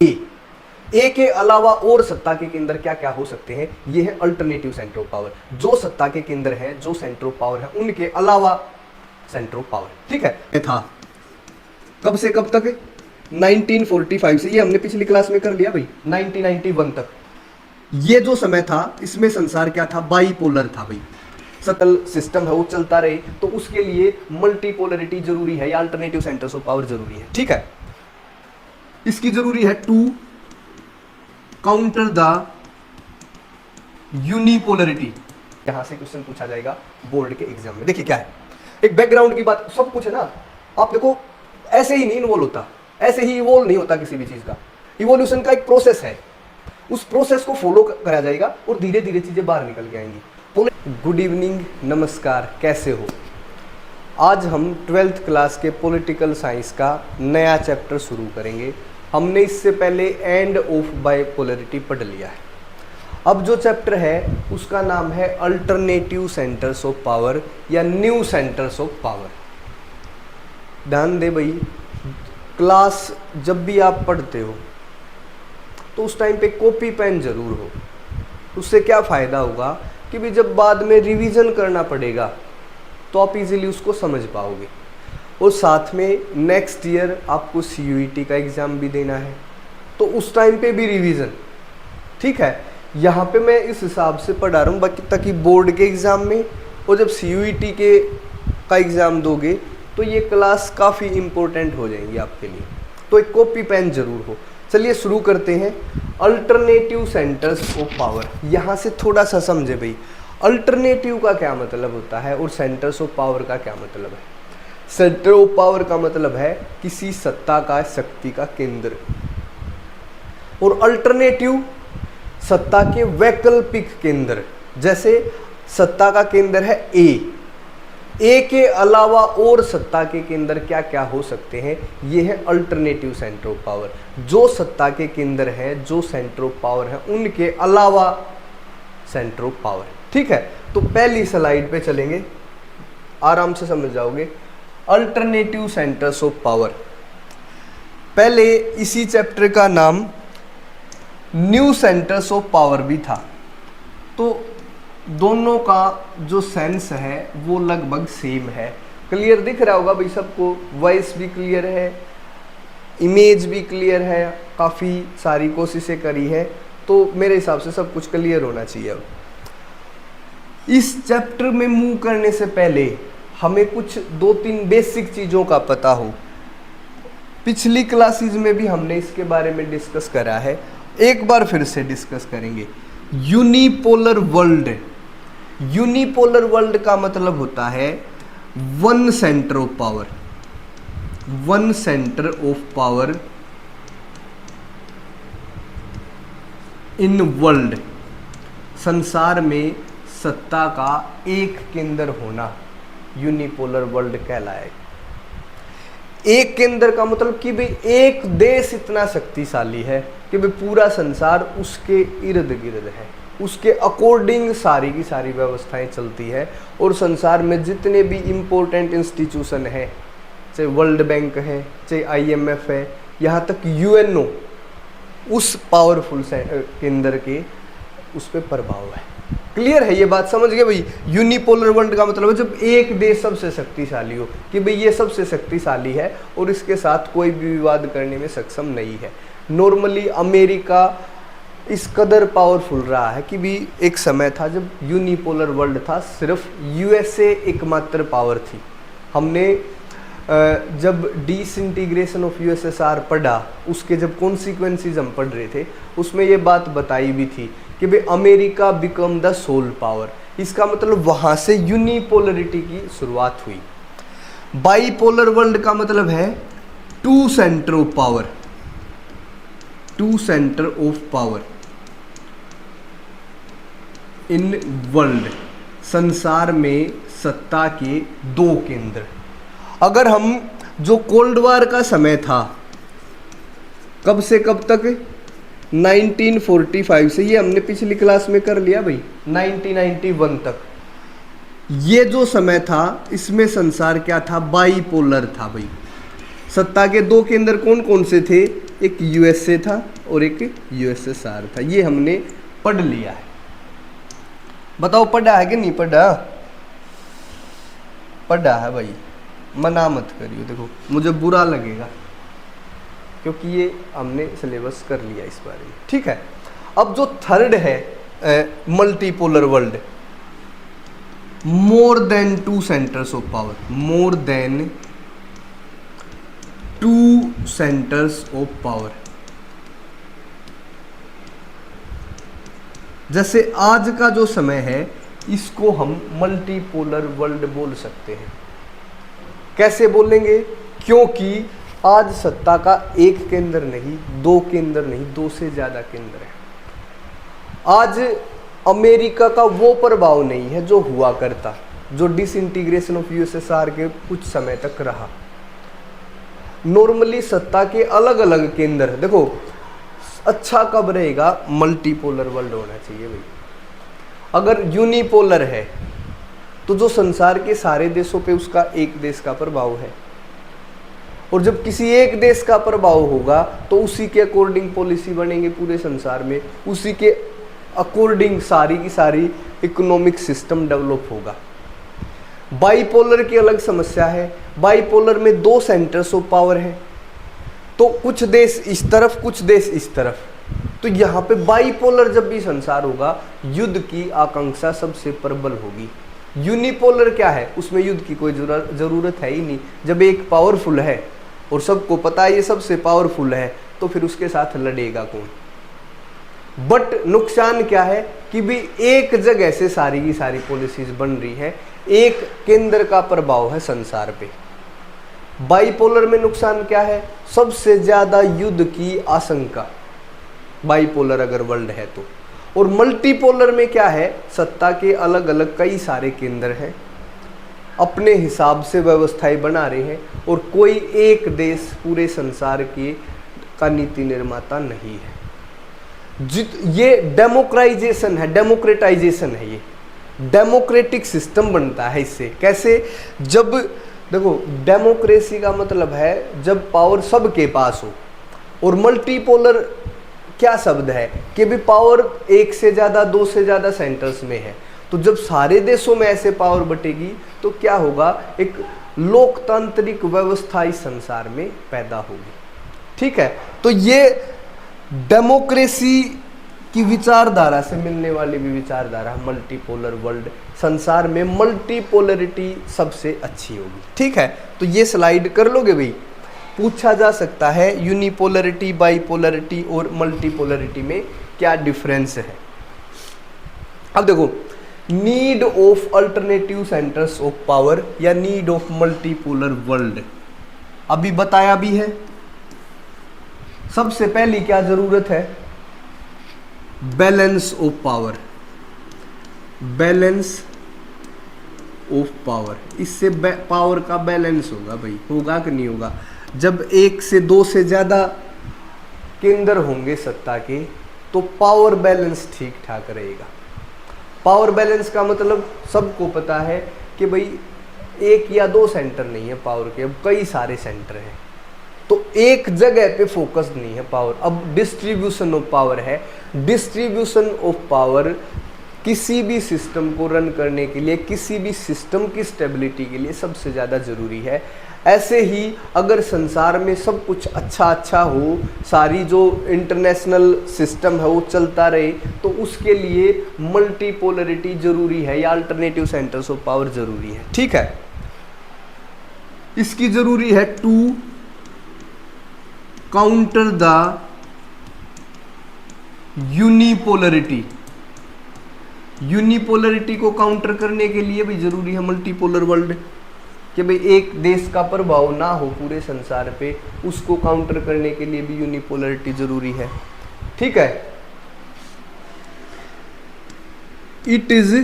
ए के अलावा और सत्ता के केंद्र क्या क्या हो सकते हैं, ये है अल्टरनेटिव सेंटर ऑफ पावर। जो सत्ता के केंद्र है, जो सेंटर ऑफ पावर है, उनके अलावा सेंटर ऑफ पावर। ठीक है, ये था कब से कब तक, 1945 से, ये हमने पिछली क्लास में कर लिया भाई, 1991 तक। ये जो समय था इसमें संसार क्या था, बाईपोलर था भाई। सतल सिस्टम है वो चलता रहे तो उसके लिए मल्टीपोलरिटी जरूरी है या अल्टरनेटिव सेंटर्स ऑफ पावर जरूरी है। ठीक है, इसकी जरूरी है टू काउंटर द यूनिपोलरिटी। यहां से क्वेश्चन पूछा जाएगा बोर्ड के एग्जाम में। देखिए क्या है, एक बैकग्राउंड की बात, सब कुछ है ना। आप देखो ऐसे ही नहीं इन्वॉल्व होता, ऐसे ही इवॉल्व नहीं होता किसी भी चीज का। इवोल्यूशन का एक प्रोसेस है, उस प्रोसेस को फॉलो करा जाएगा और धीरे धीरे चीजें बाहर निकल के आएंगी। गुड इवनिंग, नमस्कार, कैसे हो। आज हम 12th क्लास के पॉलिटिकल साइंस का नया चैप्टर शुरू करेंगे। हमने इससे पहले एंड ऑफ बाइपोलरिटी पढ़ लिया है। अब जो चैप्टर है उसका नाम है अल्टरनेटिव सेंटर्स ऑफ पावर या न्यू सेंटर्स ऑफ पावर। ध्यान दे भाई, क्लास जब भी आप पढ़ते हो तो उस टाइम पे कॉपी पेन जरूर हो। उससे क्या फ़ायदा होगा कि भी जब बाद में रिवीजन करना पड़ेगा तो आप इजीली उसको समझ पाओगे। और साथ में नेक्स्ट ईयर आपको CUET का एग्ज़ाम भी देना है तो उस टाइम पे भी रिवीजन। ठीक है, यहाँ पे मैं इस हिसाब से पढ़ा रहा हूँ बाकी ताकि बोर्ड के एग्ज़ाम में और जब CUET का एग्ज़ाम दोगे तो ये क्लास काफ़ी इम्पोर्टेंट हो जाएंगी आपके लिए। तो एक कॉपी पेन जरूर हो। चलिए शुरू करते हैं। अल्टरनेटिव सेंटर्स ऑफ पावर, यहाँ से थोड़ा सा समझे भाई, अल्टरनेटिव का क्या मतलब होता है और सेंटर्स ऑफ पावर का क्या मतलब है। सेंटर ऑफ पावर का मतलब है किसी सत्ता का, शक्ति का केंद्र, और अल्टरनेटिव सत्ता के वैकल्पिक केंद्र। जैसे सत्ता का केंद्र है ए के अलावा और सत्ता के केंद्र क्या क्या हो सकते हैं, ये है अल्टरनेटिव सेंटर ऑफ पावर। जो सत्ता के केंद्र है, जो सेंटर ऑफ पावर है, उनके अलावा सेंटर ऑफ पावर। ठीक है, तो पहली स्लाइड पे चलेंगे, आराम से समझ जाओगे। अल्टरनेटिव सेंटर्स ऑफ पावर, पहले इसी चैप्टर का नाम न्यू सेंटर्स ऑफ पावर भी था। तो दोनों का जो सेंस है वो लगभग सेम है। क्लियर दिख रहा होगा भाई सबको, वॉइस भी क्लियर है, इमेज भी क्लियर है, काफ़ी सारी कोशिशें करी है तो मेरे हिसाब से सब कुछ क्लियर होना चाहिए। अब इस चैप्टर में मूव करने से पहले हमें कुछ 2-3 बेसिक चीज़ों का पता हो। पिछली क्लासेस में भी हमने इसके बारे में डिस्कस करा है, एक बार फिर से डिस्कस करेंगे। यूनिपोलर वर्ल्ड, यूनिपोलर वर्ल्ड का मतलब होता है one centre of power, one centre of power in world. संसार में सत्ता का एक केंद्र होना यूनिपोलर वर्ल्ड कहलाएगा। एक केंद्र का मतलब कि भाई एक देश इतना शक्तिशाली है कि भाई पूरा संसार उसके इर्द गिर्द है, उसके अकॉर्डिंग सारी की सारी व्यवस्थाएं चलती है। और संसार में जितने भी इम्पोर्टेंट इंस्टीट्यूशन है, चाहे वर्ल्ड बैंक है, चाहे IMF है, यहाँ तक UNO, उस पावरफुल केंद्र के उस पर प्रभाव है। क्लियर है ये बात, समझ गए भाई। यूनिपोलर वर्ल्ड का मतलब है जब एक देश सबसे शक्तिशाली हो कि भाई ये सबसे शक्तिशाली है और इसके साथ कोई भी विवाद करने में सक्षम नहीं है। नॉर्मली अमेरिका इस कदर पावरफुल रहा है कि भी एक समय था जब यूनिपोलर वर्ल्ड था, सिर्फ USA एकमात्र पावर थी। हमने जब डिसइंटीग्रेशन ऑफ USSR पढ़ा, उसके जब कॉन्सिक्वेंसेस हम पढ़ रहे थे, उसमें ये बात बताई भी थी कि भाई America become the sole power. इसका मतलब वहाँ से यूनिपोलरिटी की शुरुआत हुई। बाईपोलर वर्ल्ड का मतलब है two centre of power, two centre of power in world. संसार में सत्ता के दो केंद्र। अगर हम जो कोल्ड वार का समय था, कब से कब तक, 1945 से, ये हमने पिछली क्लास में कर लिया भाई, 1991 तक। ये जो समय था इसमें संसार क्या था, बाईपोलर था भाई। सत्ता के दो केंद्र कौन कौन से थे, एक यूएसए था और एक यूएसएसआर था, ये हमने पढ़ लिया है। बताओ पढ़ा है कि नहीं पढ़ा? पढ़ा है भाई, मना मत करियो, देखो मुझे बुरा लगेगा क्योंकि ये हमने सिलेबस कर लिया इस बारे में, ठीक है। अब जो थर्ड है multipolar world, more than 2 centres of power, more than 2 centres of power. जैसे आज का जो समय है इसको हम मल्टीपोलर वर्ल्ड बोल सकते हैं। कैसे बोलेंगे? क्योंकि आज सत्ता का एक केंद्र नहीं, 2 केंद्र नहीं, 2 से ज्यादा केंद्र है। आज अमेरिका का वो प्रभाव नहीं है जो हुआ करता, जो डिसइंटीग्रेशन ऑफ यूएसएसआर के कुछ समय तक रहा। नॉर्मली सत्ता के अलग अलग केंद्र, देखो अच्छा कब रहेगा? मल्टीपोलर वर्ल्ड होना चाहिए भाई। अगर यूनिपोलर है तो जो संसार के सारे देशों पे उसका एक देश का प्रभाव है, और जब किसी एक देश का प्रभाव होगा तो उसी के अकॉर्डिंग पॉलिसी बनेंगे पूरे संसार में, उसी के अकॉर्डिंग सारी की सारी इकोनॉमिक सिस्टम डेवलप होगा। बाइपोलर की अलग समस्या है, बाइपोलर में 2 सेंटर्स ऑफ पावर है, तो कुछ देश इस तरफ कुछ देश इस तरफ, तो यहाँ पे बाइपोलर जब भी संसार होगा युद्ध की आकांक्षा सबसे प्रबल होगी। यूनिपोलर क्या है? उसमें युद्ध की कोई जरूरत है ही नहीं। जब एक पावरफुल है और सबको पता है ये सबसे पावरफुल है तो फिर उसके साथ लड़ेगा कौन? बट नुकसान क्या है कि भी एक जगह से सारी की सारी पॉलिसीज बन रही है, एक केंद्र का प्रभाव है संसार पे। बाइपोलर में नुकसान क्या है? सबसे ज्यादा युद्ध की आशंका, बाइपोलर अगर वर्ल्ड है तो। और मल्टीपोलर में क्या है? सत्ता के अलग अलग कई सारे केंद्र हैं, अपने हिसाब से व्यवस्थाएं बना रहे हैं, और कोई एक देश पूरे संसार के का नीति निर्माता नहीं है। ये डेमोक्राइजेशन है, डेमोक्रेटाइजेशन है, ये डेमोक्रेटिक सिस्टम बनता है इससे। कैसे? जब देखो डेमोक्रेसी का मतलब है जब पावर सबके पास हो, और मल्टीपोलर क्या शब्द है कि भी पावर एक से ज्यादा 2 से ज्यादा सेंटर्स में है। तो जब सारे देशों में ऐसे पावर बटेगी तो क्या होगा? एक लोकतांत्रिक व्यवस्था इस संसार में पैदा होगी, ठीक है। तो ये डेमोक्रेसी की विचारधारा से मिलने वाली भी विचारधारा मल्टीपोलर वर्ल्ड, संसार में मल्टीपोलरिटी सबसे अच्छी होगी, ठीक है। तो ये स्लाइड कर लोगे भाई, पूछा जा सकता है यूनिपोलरिटी, बाइपोलरिटी और मल्टीपोलरिटी में क्या डिफरेंस है। अब देखो, need of alternative centres of power या नीड ऑफ मल्टीपोलर वर्ल्ड अभी बताया भी है। सबसे पहली क्या जरूरत है? Balance of power, balance of power. इससे पावर का बैलेंस होगा भाई, होगा कि नहीं होगा? जब 1 से 2 से ज्यादा केंद्र होंगे सत्ता के तो पावर बैलेंस ठीक ठाक रहेगा। पावर बैलेंस का मतलब सबको पता है कि भाई 1 या 2 सेंटर नहीं है पावर के, अब कई सारे सेंटर हैं, तो एक जगह पे फोकस नहीं है पावर। अब डिस्ट्रीब्यूशन ऑफ पावर है। डिस्ट्रीब्यूशन ऑफ पावर किसी भी सिस्टम को रन करने के लिए, किसी भी सिस्टम की स्टेबिलिटी के लिए सबसे ज़्यादा ज़रूरी है। ऐसे ही अगर संसार में सब कुछ अच्छा हो, सारी जो इंटरनेशनल सिस्टम है वो चलता रहे, तो उसके लिए मल्टीपोलरिटी जरूरी है या अल्टरनेटिव सेंटर्स ऑफ पावर जरूरी है, ठीक है। इसकी जरूरी है to counter the unipolarity. Unipolarity को काउंटर करने के लिए भी जरूरी है मल्टीपोलर वर्ल्ड, कि भाई एक देश का प्रभाव ना हो पूरे संसार पे, उसको काउंटर करने के लिए भी यूनिपोलरिटी जरूरी है, ठीक है। It is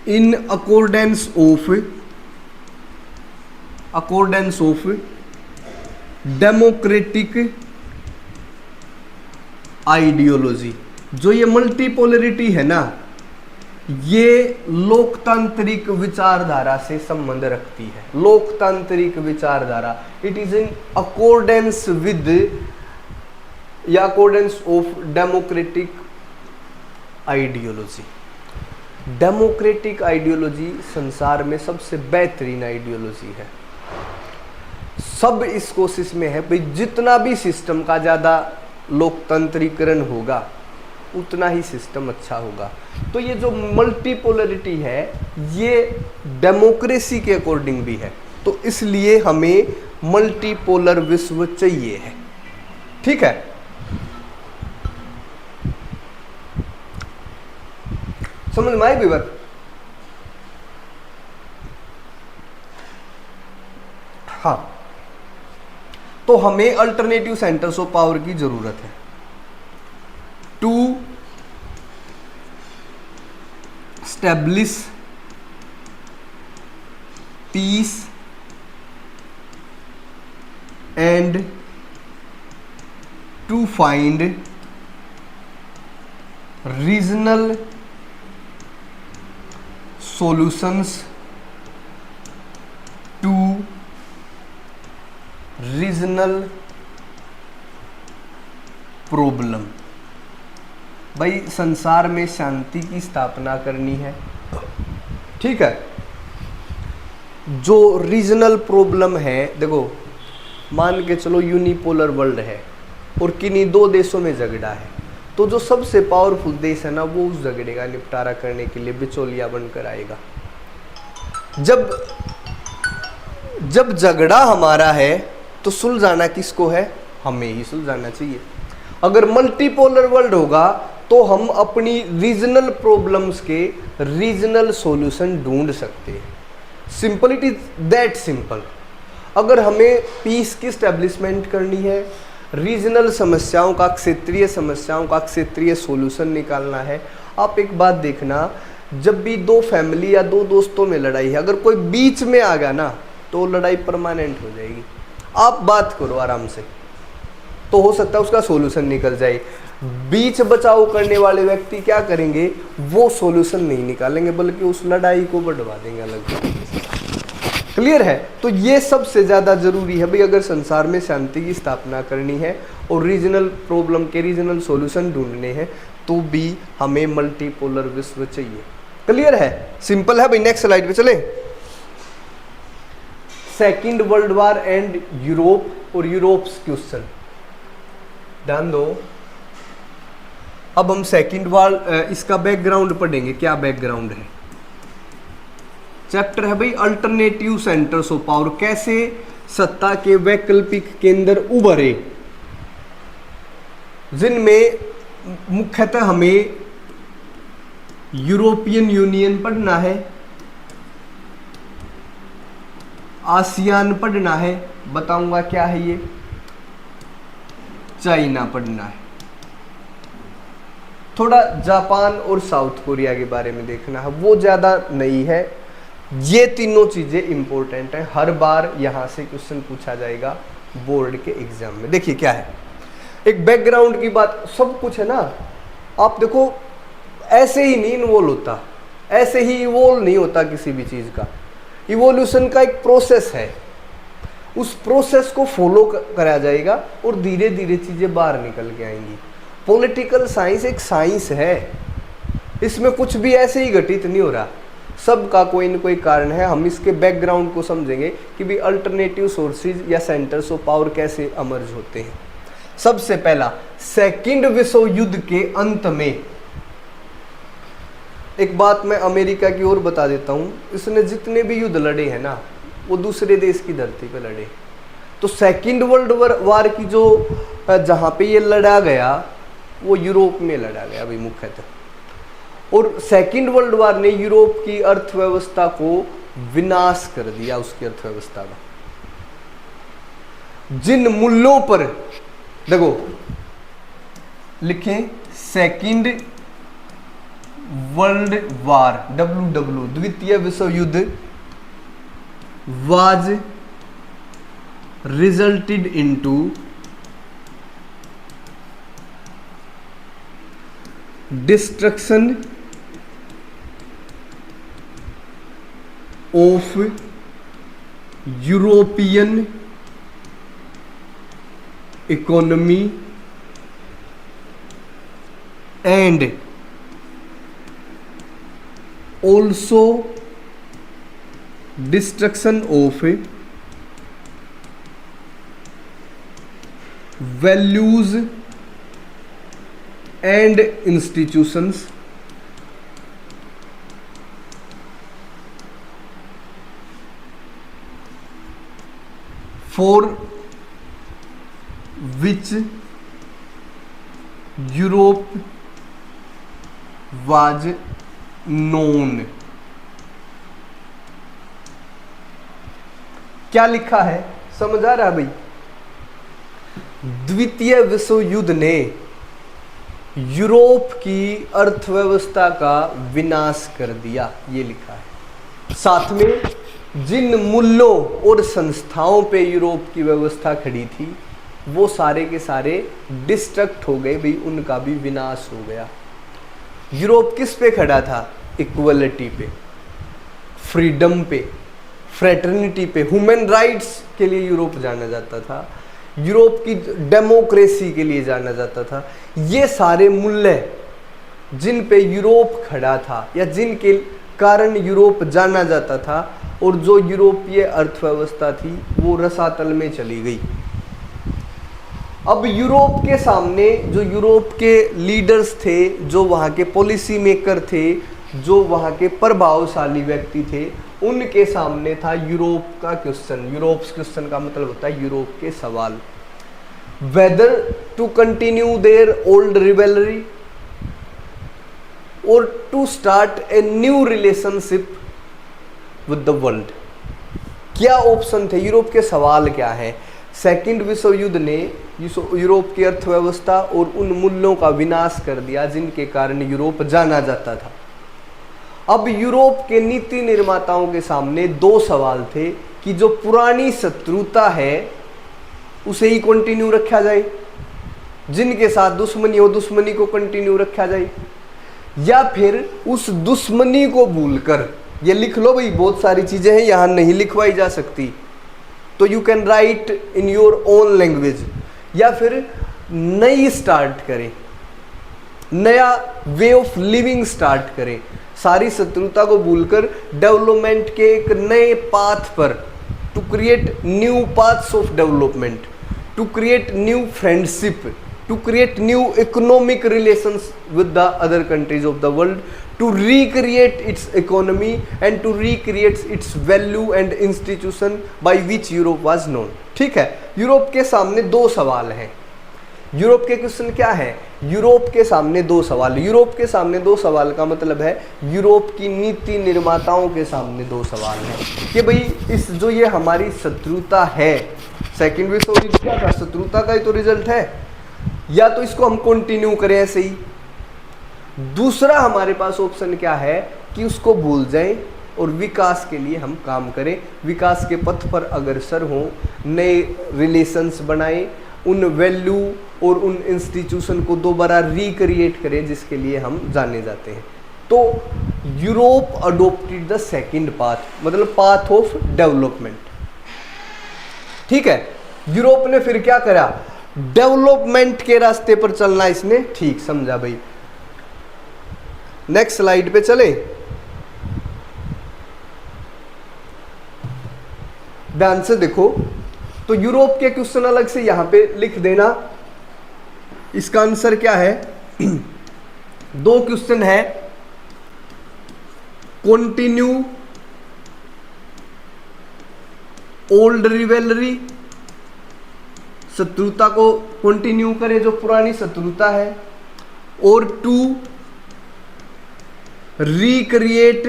in accordance of democratic ideology. जो ये मल्टीपोलरिटी है ना, ये लोकतांत्रिक विचारधारा से संबंध रखती है। लोकतांत्रिक विचारधारा, it is in accordance with या accordance of democratic ideology. Democratic ideology संसार में सबसे बेहतरीन आइडियोलॉजी है। सब इस कोशिश में है भाई जितना भी सिस्टम का ज़्यादा लोकतंत्रीकरण होगा उतना ही सिस्टम अच्छा होगा। तो ये जो मल्टीपोलरिटी है ये डेमोक्रेसी के अकॉर्डिंग भी है, तो इसलिए हमें मल्टीपोलर विश्व चाहिए है। ठीक है, समझ में आई भी बात? हाँ, तो हमें अल्टरनेटिव सेंटर्स ऑफ पावर की जरूरत है to establish peace and to find regional solutions to regional problem। भाई संसार में शांति की स्थापना करनी है। ठीक है, जो रीजनल प्रॉब्लम है, देखो मान के चलो यूनिपोलर वर्ल्ड है और किन्हीं दो देशों में झगड़ा है, तो जो सबसे पावरफुल देश है ना वो उस झगड़े का निपटारा करने के लिए बिचौलिया बनकर आएगा। जब झगड़ा हमारा है तो सुलझाना किसको है? हमें ही सुलझाना चाहिए। अगर मल्टीपोलर वर्ल्ड होगा तो हम अपनी रीजनल प्रॉब्लम्स के रीजनल सॉल्यूशन ढूंढ सकते हैं। Simple, it is that simple. अगर हमें पीस की स्टैब्लिशमेंट करनी है, रीजनल समस्याओं का, क्षेत्रीय समस्याओं का क्षेत्रीय सॉल्यूशन निकालना है, आप एक बात देखना, जब भी दो फैमिली या दो दोस्तों में लड़ाई है, अगर कोई बीच में आ गया ना तो लड़ाई परमानेंट हो जाएगी। आप बात करो आराम से, तो हो सकता है उसका सॉल्यूशन निकल जाए। बीच बचाव करने वाले व्यक्ति क्या करेंगे? वो सॉल्यूशन नहीं निकालेंगे बल्कि उस लड़ाई को बढ़वा देंगे अलग। क्लियर है? तो ये सबसे ज़्यादा जरूरी है भाई, अगर संसार में शांति की स्थापना करनी है और रीजनल प्रॉब्लम के रीजनल सॉल्यूशन ढूंढने हैं तो भी हमें मल्टीपोलर विश्व चाहिए। क्लियर है? सिंपल है भाई। नेक्स्ट स्लाइड पे चले। Second world war and Europe और यूरोप्स क्वेश्चन, ध्यान दो। अब हम सेकेंड वॉर, इसका बैकग्राउंड पढ़ेंगे। क्या बैकग्राउंड है? चैप्टर है भाई अल्टरनेटिव सेंटर्स ऑफ पावर, कैसे सत्ता के वैकल्पिक केंद्र उभरे, जिनमें मुख्यतः हमें यूरोपियन यूनियन पढ़ना है, आसियान पढ़ना है, बताऊंगा क्या है ये, चाइना पढ़ना है, थोड़ा जापान और साउथ कोरिया के बारे में देखना है, वो ज़्यादा नहीं है। ये तीनों चीज़ें इंपॉर्टेंट हैं, हर बार यहाँ से क्वेश्चन पूछा जाएगा बोर्ड के एग्जाम में। देखिए क्या है, एक बैकग्राउंड की बात, सब कुछ है ना। आप देखो ऐसे ही नहीं इन्वॉल्व होता, ऐसे ही इवॉल्व नहीं होता किसी भी चीज़ का। इवोल्यूशन का एक प्रोसेस है, उस प्रोसेस को फॉलो करा जाएगा और धीरे धीरे चीज़ें बाहर निकल के आएंगी। पॉलिटिकल साइंस एक साइंस है, इसमें कुछ भी ऐसे ही घटित नहीं हो रहा, सबका कोई न कोई कारण है। हम इसके बैकग्राउंड को समझेंगे कि भी अल्टरनेटिव सोर्सेज या सेंटर्स ऑफ पावर कैसे अमर्ज होते हैं। सबसे पहला, सेकंड विश्व युद्ध के अंत में, एक बात मैं अमेरिका की ओर बता देता हूं, इसने जितने भी युद्ध लड़े हैं ना वो दूसरे देश की धरती पे लड़े। तो सेकंड वर्ल्ड वार की जो जहां पे ये लड़ा गया वो यूरोप में लड़ा गया भाई मुख्यतः, और सेकंड वर्ल्ड वार ने यूरोप की अर्थव्यवस्था को विनाश कर दिया, उसकी अर्थव्यवस्था का। जिन मूल्यों पर, देखो लिखें सेकंड वर्ल्ड वार, WW, द्वितीय विश्व युद्ध, was resulted into destruction of European economy and also destruction of values and institutions for which Europe was known। क्या लिखा है, समझ आ रहा है भाई? द्वितीय विश्व युद्ध ने यूरोप की अर्थव्यवस्था का विनाश कर दिया, ये लिखा है। साथ में जिन मूल्यों और संस्थाओं पे यूरोप की व्यवस्था खड़ी थी वो सारे के सारे डिस्ट्रक्ट हो गए भाई, उनका भी विनाश हो गया। यूरोप किस पे खड़ा था? इक्वलिटी पे, फ्रीडम पे, फ्रेटर्निटी पे, ह्यूमन राइट्स के लिए यूरोप जाना जाता था, यूरोप की डेमोक्रेसी के लिए जाना जाता था। ये सारे मूल्य जिन पे यूरोप खड़ा था या जिनके कारण यूरोप जाना जाता था और जो यूरोपीय अर्थव्यवस्था थी वो रसातल में चली गई। अब यूरोप के सामने जो यूरोप के लीडर्स थे, जो वहाँ के पॉलिसी मेकर थे, जो वहाँ के प्रभावशाली व्यक्ति थे, उनके सामने था यूरोप का क्वेश्चन। यूरोप क्वेश्चन का मतलब होता है यूरोप के सवाल। Whether to continue their old rivalry और to start a new relationship with the world. क्या ऑप्शन थे? यूरोप के सवाल क्या है? सेकेंड विश्व युद्ध ने यूरोप की अर्थव्यवस्था और उन मूल्यों का विनाश कर दिया जिनके कारण यूरोप जाना जाता था। अब यूरोप के नीति निर्माताओं के सामने दो सवाल थे कि जो पुरानी शत्रुता है उसे ही कंटिन्यू रखा जाए, जिनके साथ दुश्मनी हो दुश्मनी को कंटिन्यू रखा जाए, या फिर उस दुश्मनी को भूलकर, ये लिख लो भाई, बहुत सारी चीजें हैं यहां नहीं लिखवाई जा सकती, तो you can write in your own language, या फिर नई स्टार्ट करें, नया वे ऑफ लिविंग स्टार्ट करें, सारी शत्रुता को भूलकर डेवलपमेंट के एक नए पाथ पर, to create new paths of development, to create new friendship, to create new economic relations with the other countries of the world, to recreate its economy and to recreate its value and institution by which Europe was known। ठीक है, Europe के सामने दो सवाल हैं। Europe के question क्या है? यूरोप के सामने दो सवाल। यूरोप के सामने दो सवाल का मतलब है यूरोप की नीति निर्माताओं के सामने दो सवाल हैं कि भाई इस जो ये हमारी शत्रुता है, सेकेंड विश्व युद्ध क्या था? शत्रुता का ही तो रिजल्ट है। या तो इसको हम कंटिन्यू करें ऐसे ही, दूसरा हमारे पास ऑप्शन क्या है कि उसको भूल जाएं और विकास के लिए हम काम करें, विकास के पथ पर अग्रसर हों, नए रिलेशंस बनाएं, उन वैल्यू और उन इंस्टीट्यूशन को दोबारा रिक्रिएट करें जिसके लिए हम जाने जाते हैं। तो Europe adopted the second path, मतलब पाथ ऑफ डेवलपमेंट। ठीक है, यूरोप ने फिर क्या करा? डेवलपमेंट के रास्ते पर चलना इसने ठीक समझा भाई। नेक्स्ट स्लाइड पे चले, ध्यान से देखो। तो यूरोप के क्वेश्चन अलग से यहां पे लिख देना। इसका आंसर क्या है? दो क्वेश्चन है, कंटिन्यू ओल्ड रिवेलरी, शत्रुता को कंटिन्यू करें जो पुरानी शत्रुता है, और to recreate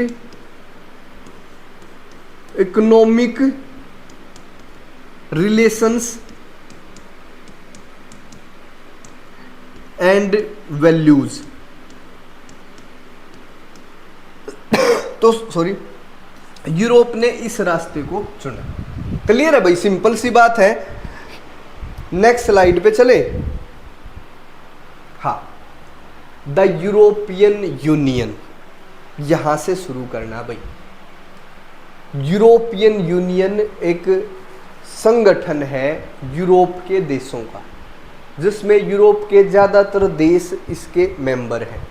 economic relations and values. तो सॉरी, यूरोप ने इस रास्ते को चुना। क्लियर है भाई, सिंपल सी बात है। नेक्स्ट स्लाइड पे चले। हाँ, द यूरोपियन यूनियन, यहां से शुरू करना भाई। यूरोपियन यूनियन एक संगठन है यूरोप के देशों का, जिसमें यूरोप के ज़्यादातर देश इसके मेंबर हैं।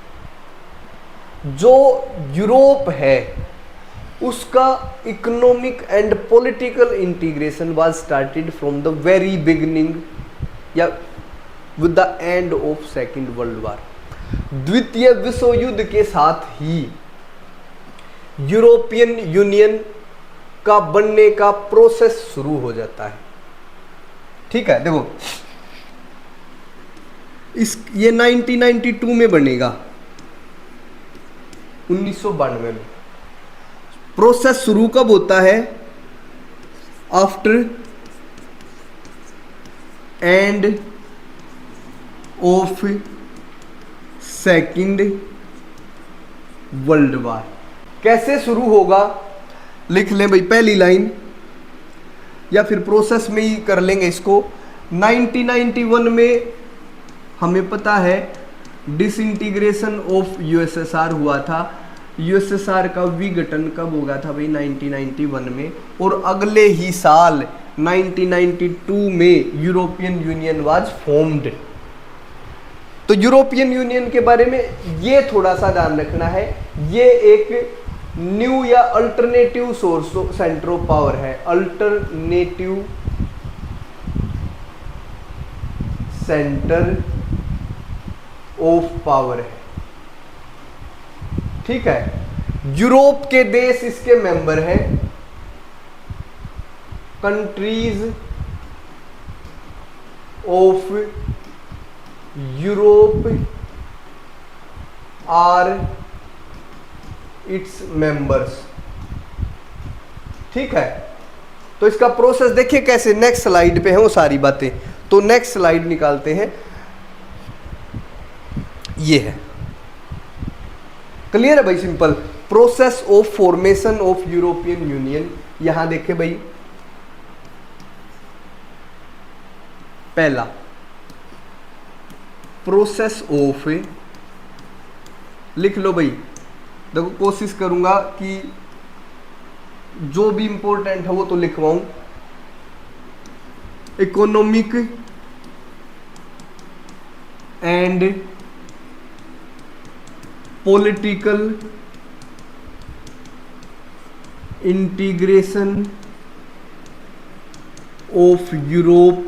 जो यूरोप है उसका economic and political integration was started from the very beginning या with the end of second world war. द्वितीय विश्व युद्ध के साथ ही यूरोपियन यूनियन का बनने का प्रोसेस शुरू हो जाता है। ठीक है, देखो ये 1992 में बनेगा, 1992 में। प्रोसेस शुरू कब होता है? After and of second world वार। कैसे शुरू होगा लिख लें भाई, पहली लाइन, या फिर प्रोसेस में ही कर लेंगे इसको। 1991 में हमें पता है डिसइंटीग्रेशन ऑफ यूएसएसआर हुआ था। यूएसएसआर का विघटन कब होगा था भाई? 1991 में। और अगले ही साल 1992 में यूरोपियन यूनियन वाज फॉर्म्ड। तो यूरोपियन यूनियन के बारे में ये थोड़ा सा ध्यान रखना है, ये एक न्यू या alternative source centre of power है। अल्टरनेटिव सेंटर ऑफ पावर है। ठीक है, यूरोप के देश इसके मेंबर हैं। Countries of Europe are its members. ठीक है, तो इसका प्रोसेस देखिए कैसे, नेक्स्ट स्लाइड पे है वो सारी बातें। तो नेक्स्ट स्लाइड निकालते हैं, ये है। क्लियर है भाई? Simple process of formation of European union. यहां देखे भाई, पहला प्रोसेस ऑफ, लिख लो भाई, देखो कोशिश करूंगा कि जो भी इंपॉर्टेंट है वो तो लिखवाऊं। Economic and political integration of Europe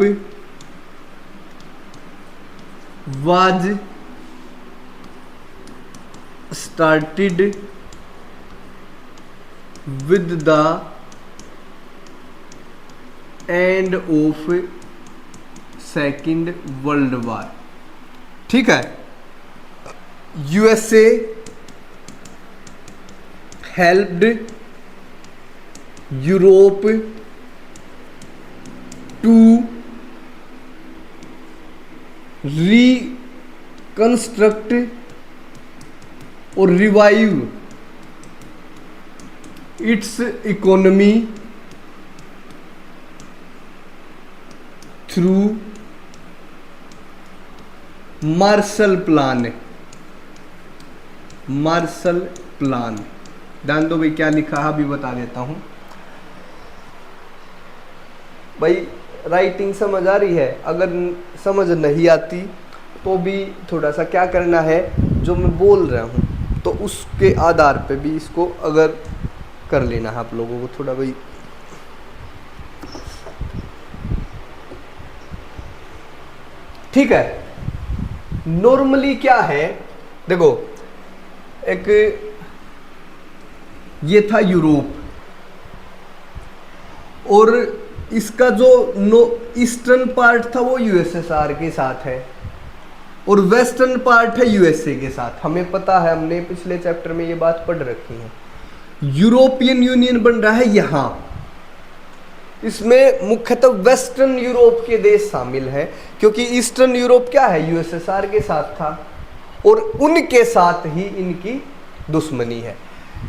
was started with the end of second world war। ठीक है, USA helped Europe to reconstruct और revive it's economy through Marshall plan. Marshall plan, ध्यान दो भाई क्या लिखा है, अभी बता देता हूं भाई। राइटिंग समझ आ रही है? अगर समझ नहीं आती तो भी थोड़ा सा क्या करना है, जो मैं बोल रहा हूं तो उसके आधार पे भी इसको अगर कर लेना है आप लोगों को थोड़ा भाई। ठीक है, नॉर्मली क्या है, देखो एक ये था यूरोप, और इसका जो ईस्टर्न पार्ट था वो यूएसएसआर के साथ है, और वेस्टर्न पार्ट है यूएसए के साथ। हमें पता है, हमने पिछले चैप्टर में ये बात पढ़ रखी है। यूरोपियन यूनियन बन रहा है यहां, इसमें मुख्यतः वेस्टर्न यूरोप के देश शामिल हैं, क्योंकि ईस्टर्न यूरोप क्या है, यूएसएसआर के साथ था, और उनके साथ ही इनकी दुश्मनी है।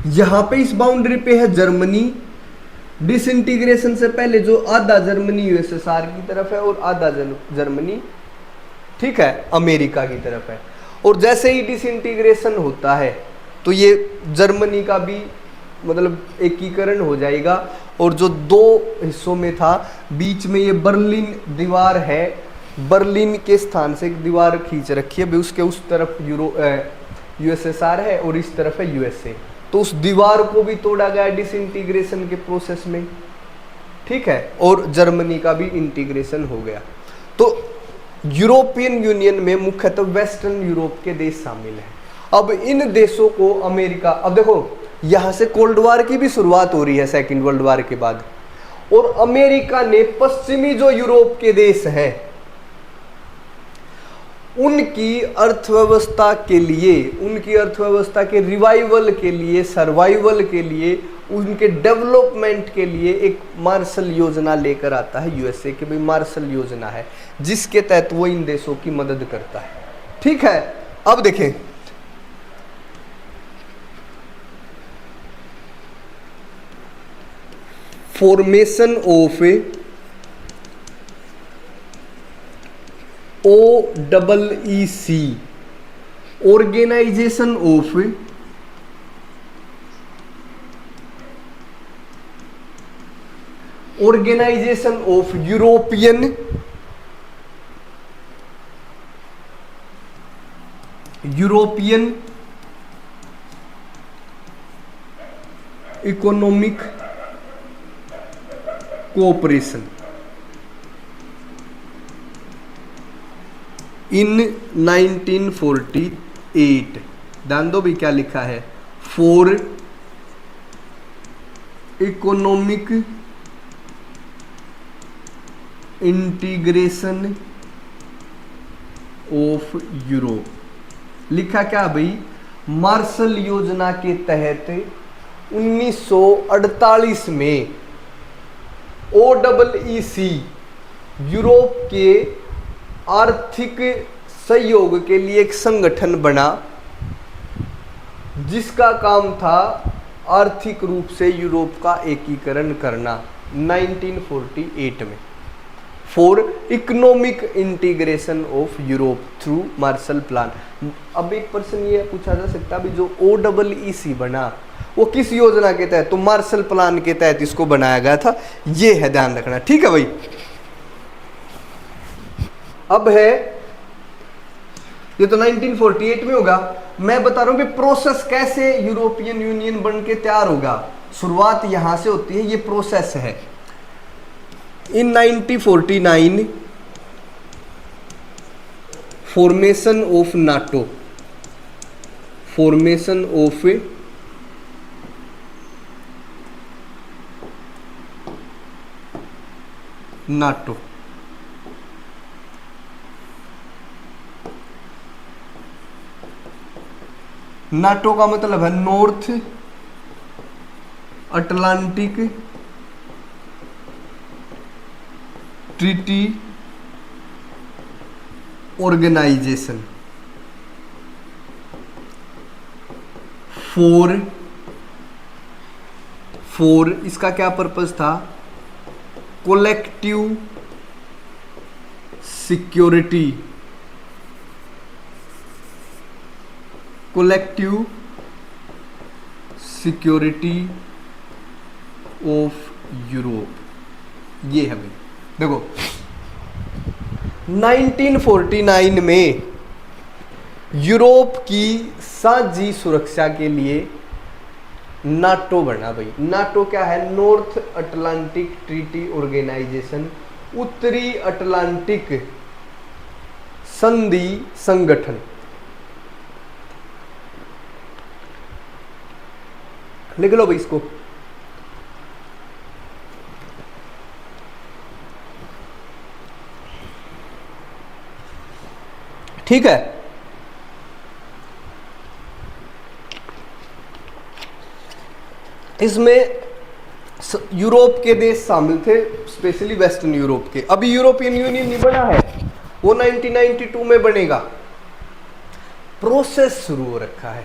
यहां पे इस बाउंड्री पे है जर्मनी। डिसइंटीग्रेशन से पहले जो आधा जर्मनी यूएसएसआर की तरफ है और आधा जर्मनी, ठीक है, अमेरिका की तरफ है। और जैसे ही डिसइंटीग्रेशन होता है तो ये जर्मनी का भी मतलब एकीकरण हो जाएगा, और जो दो हिस्सों में था बीच में ये बर्लिन दीवार है, बर्लिन के स्थान से एक दीवार खींच रखी है, उसके उस तरफ यूएसएसआर है और इस तरफ है यूएसए, तो उस दीवार को भी तोड़ा गया डिसइंटीग्रेशन के प्रोसेस में, ठीक है, और जर्मनी का भी इंटीग्रेशन हो गया। तो यूरोपियन यूनियन में मुख्यतः वेस्टर्न यूरोप के देश शामिल हैं। अब इन देशों को अमेरिका, अब देखो यहां से कोल्ड वार की भी शुरुआत हो रही है सेकेंड वर्ल्ड वार के बाद, और अमेरिका ने पश्चिमी जो यूरोप के देश हैं उनकी अर्थव्यवस्था के लिए, उनकी अर्थव्यवस्था के रिवाइवल के लिए, सर्वाइवल के लिए, उनके डेवलपमेंट के लिए एक मार्शल योजना लेकर आता है यूएसए की, भाई मार्शल योजना है जिसके तहत वो इन देशों की मदद करता है, ठीक है। अब देखें formation of OEEC, organisation of European economic cooperation in 1948। ध्यान दो भी क्या लिखा है, for economic integration of Europe. लिखा क्या भाई, मार्शल योजना के तहत 1948 में OEEC यूरोप के आर्थिक सहयोग के लिए एक संगठन बना जिसका काम था आर्थिक रूप से यूरोप का एकीकरण करना 1948 में, for economic integration of Europe through Marshall plan. अब एक पर्सन ये पूछा जा सकता है जो OEEC बना वो किस योजना के तहत, तो मार्शल प्लान के तहत इसको बनाया गया था, ये है ध्यान रखना, ठीक है भाई। अब है ये तो 1948 में होगा, मैं बता रहा हूं कि प्रोसेस कैसे यूरोपियन यूनियन बन के तैयार होगा, शुरुआत यहां से होती है, ये प्रोसेस है। In 1949 formation of NATO, formation of NATO, NATO का मतलब है North Atlantic Treaty Organisation for इसका क्या पर्पस था, collective security, collective security of Europe, ये है भाई। देखो 1949 में यूरोप की साझी सुरक्षा के लिए नाटो बना भाई। नाटो क्या है, नॉर्थ अटलांटिक ट्रीटी ऑर्गेनाइजेशन, उत्तरी अटलांटिक संधि संगठन। लिख लो भाई इसको। ठीक है, इसमें यूरोप के देश शामिल थे, स्पेशली वेस्टर्न यूरोप के। अभी यूरोपियन यूनियन नहीं बना है, वो 1992 में बनेगा। प्रोसेस शुरू हो रखा है,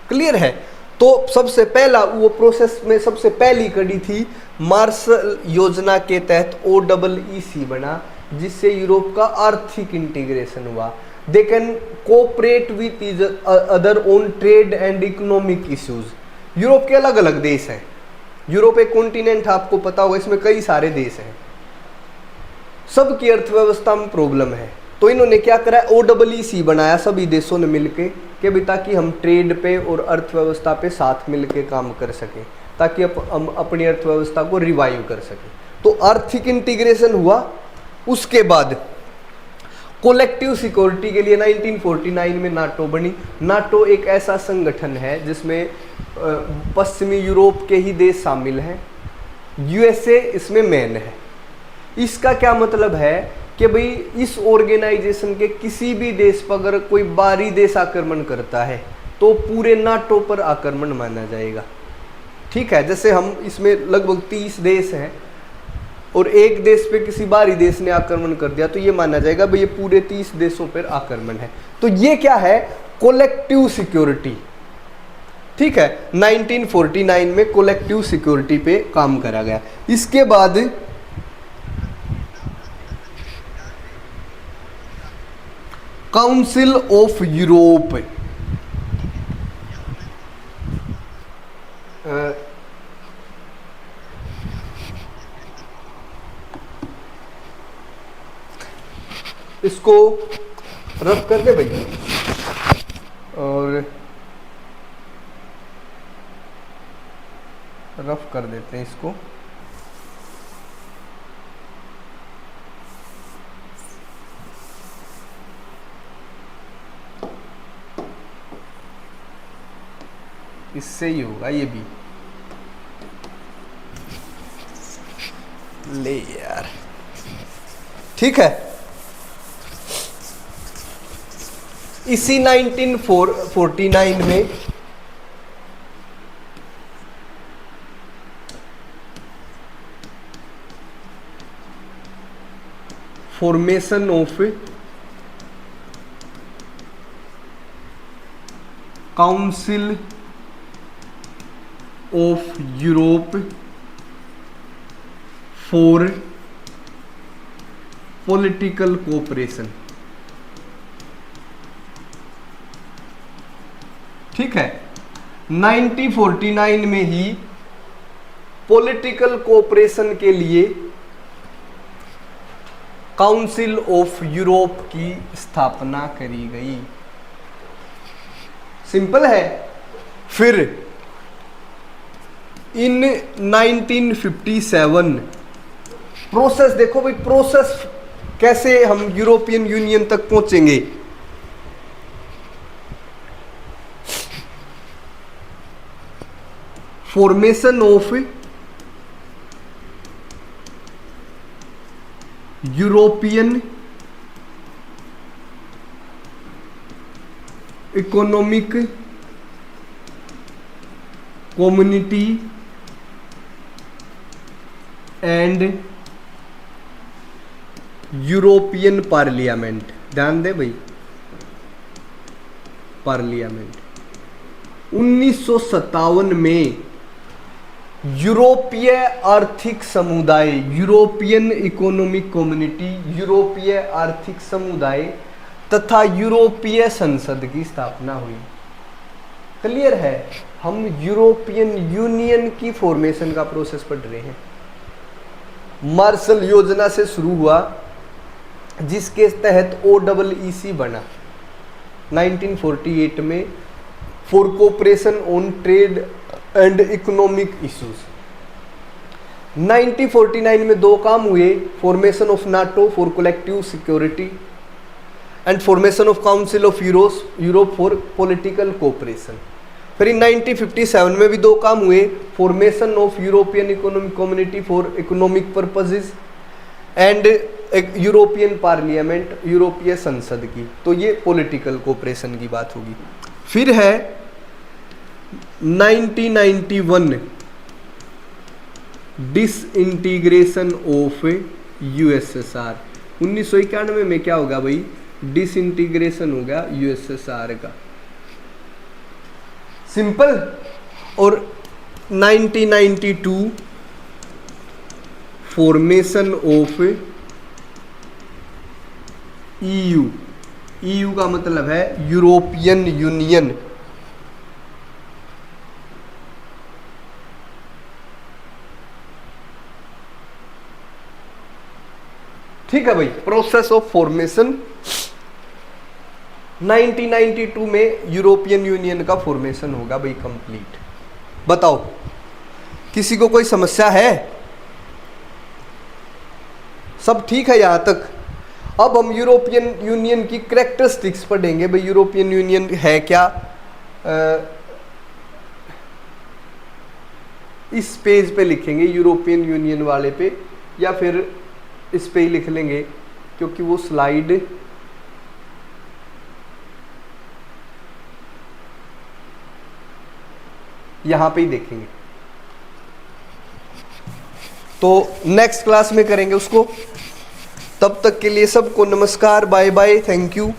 क्लियर है। तो सबसे पहला वो प्रोसेस में सबसे पहली कड़ी थी मार्शल योजना के तहत OEEC बना, जिससे यूरोप का आर्थिक इंटीग्रेशन हुआ। They can cooperate with other on trade and economic issues. Europe के अलग अलग देश हैं। यूरोप एक कॉन्टिनेंट आपको पता होगा, इसमें कई सारे देश हैं, सबकी अर्थव्यवस्था में प्रॉब्लम है। तो इन्होंने क्या करा, OEEC बनाया सभी देशों ने मिलके कि भी ताकि हम ट्रेड पे और अर्थव्यवस्था पे साथ मिलके काम कर सकें, ताकि हम अपनी अर्थव्यवस्था को रिवाइव कर सकें। तो आर्थिक इंटीग्रेशन हुआ। उसके बाद कोलेक्टिव सिक्योरिटी के लिए 1949 में नाटो बनी। नाटो एक ऐसा संगठन है जिसमें पश्चिमी यूरोप के ही देश शामिल हैं, USA इसमें मेन है। इसका क्या मतलब है कि भाई इस ऑर्गेनाइजेशन के किसी भी देश पर अगर कोई बाहरी देश आक्रमण करता है तो पूरे नाटो पर आक्रमण माना जाएगा। ठीक है, जैसे हम इसमें लगभग 30 देश हैं और एक देश पे किसी बाहरी देश ने आक्रमण कर दिया तो ये माना जाएगा भाई ये पूरे 30 देशों पर आक्रमण है। तो ये क्या है, कोलेक्टिव सिक्योरिटी। ठीक है, 1949 में कोलेक्टिव सिक्योरिटी पे काम करा गया। इसके बाद काउंसिल ऑफ यूरोप, इसको रफ कर दे भाई, और रफ कर देते हैं इसको। इससे ही होगा ये भी, ले यार। ठीक है, इसी 1949 में formation of council of Europe for political cooperation. ठीक है, 1949 में ही पॉलिटिकल कोऑपरेशन के लिए काउंसिल ऑफ यूरोप की स्थापना करी गई। सिंपल है। फिर इन 1957 प्रोसेस देखो भाई, प्रोसेस कैसे हम यूरोपियन यूनियन तक पहुंचेंगे। Formation of European economic community and European parliament. ध्यान दे भाई, पार्लियामेंट 1957 में यूरोपीय आर्थिक समुदाय, यूरोपियन इकोनॉमिक कम्युनिटी, यूरोपीय आर्थिक समुदाय तथा यूरोपीय संसद की स्थापना हुई। क्लियर है, हम यूरोपियन यूनियन की फॉर्मेशन का प्रोसेस पढ़ रहे हैं। मार्शल योजना से शुरू हुआ जिसके तहत OEEC बना 1948 में, for cooperation on trade and economic issues. 1949 में दो काम हुए, formation of NATO for collective security and formation of council of Europe for political cooperation. फिर 1957 में भी दो काम हुए, formation of European economic community for economic purposes and एक यूरोपियन पार्लियामेंट, यूरोपीय संसद की। तो ये पॉलिटिकल कोऑपरेशन की बात होगी। फिर है 1991 डिसइंटीग्रेशन ऑफ USSR। 1991 में क्या होगा भाई, डिसइंटीग्रेशन हो गया USSR का। सिंपल। और 1992 फॉर्मेशन ऑफ EU का मतलब है यूरोपियन यूनियन। ठीक है भाई, प्रोसेस ऑफ फॉर्मेशन 1992 में यूरोपियन यूनियन का फॉर्मेशन होगा भाई कंप्लीट। बताओ किसी को कोई समस्या है? सब ठीक है यहां तक? अब हम यूरोपियन यूनियन की कैरेक्टरिस्टिक्स पढ़ेंगे भाई, यूरोपियन यूनियन है क्या। इस पेज पे लिखेंगे यूरोपियन यूनियन वाले पे, या फिर इस पे ही लिख लेंगे क्योंकि वो स्लाइड यहां पे ही देखेंगे। तो नेक्स्ट क्लास में करेंगे उसको। तब तक के लिए सबको नमस्कार, बाय बाय, थैंक यू।